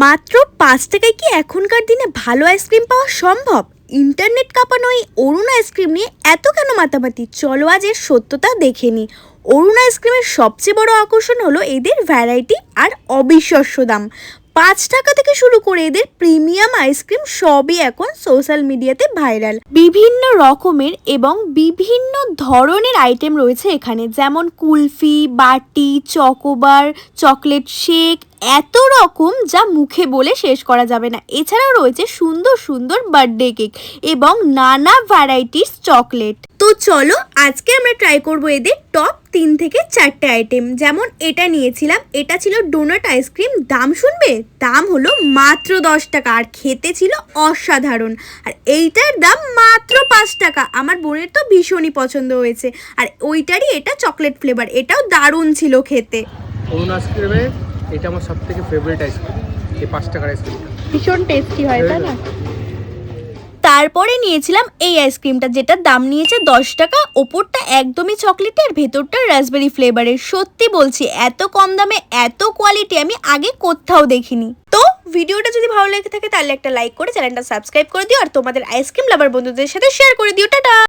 মাত্র ৫ টাকায় কি এখনকার দিনে ভালো আইসক্রিম পাওয়া সম্ভব? ইন্টারনেট কাঁপানো এই অরুণ আইসক্রিম নিয়ে এত কেন মাতামাতি? চলো আজ এর সত্যতা দেখে নিই। অরুণ আইসক্রিমের সবচেয়ে বড় আকর্ষণ হলো এদের ভ্যারাইটি আর অবিশ্বাস্য দাম। ৫ টাকা থেকে শুরু করে এদের প্রিমিয়াম আইসক্রিম সবই এখন সোশ্যাল মিডিয়াতে ভাইরাল। বিভিন্ন রকমের এবং বিভিন্ন ধরনের আইটেম রয়েছে এখানে, যেমন কুলফি, বাটি, চকোবার, চকলেট শেক, এত রকম যা মুখে বলে শেষ করা যাবে না। এছাড়াও রয়েছে সুন্দর সুন্দর বার্থডে কেক এবং নানা ভ্যারাইটিস চকলেট। তো চলো আজকে আমরা ট্রাই করব এদের টপ ৩ থেকে ৪টে আইটেম। যেমন এটা নিয়েছিলাম, এটা ছিল ডোনাট আইসক্রিম। দাম শুনবে, দাম হলো মাত্র ১০ টাকা আর খেতে ছিল অসাধারণ। আর এইটার দাম মাত্র ৫ টাকা। আমার বোনের তো ভীষণই পছন্দ হয়েছে। আর ওইটারই এটা চকলেট ফ্লেভার, এটাও দারুণ ছিল খেতে। অরুণ আইসক্রিমের এটা আমার সব থেকে ফেভারিট আইসক্রিম, এই ৫ টাকার আইসক্রিমটা ভীষণ টেস্টি হয়, তাই না? তারপরে নিয়েছিলাম এই আইসক্রিমটা, যেটার দাম নিয়েছে ১০ টাকা। ওপরটা একদমই চকলেটের, ভেতরটা রাসবেরি ফ্লেভারের। সত্যি বলছি, এত কম দামে এত কোয়ালিটি আমি আগে কোথাও দেখিনি। তো ভিডিওটা যদি ভালো লেগে থাকে তাহলে একটা লাইক করে চ্যানেলটা সাবস্ক্রাইব করে দিও আর তোমাদের আইসক্রিম লাভার বন্ধুদের সাথে শেয়ার করে দিও। টাটা।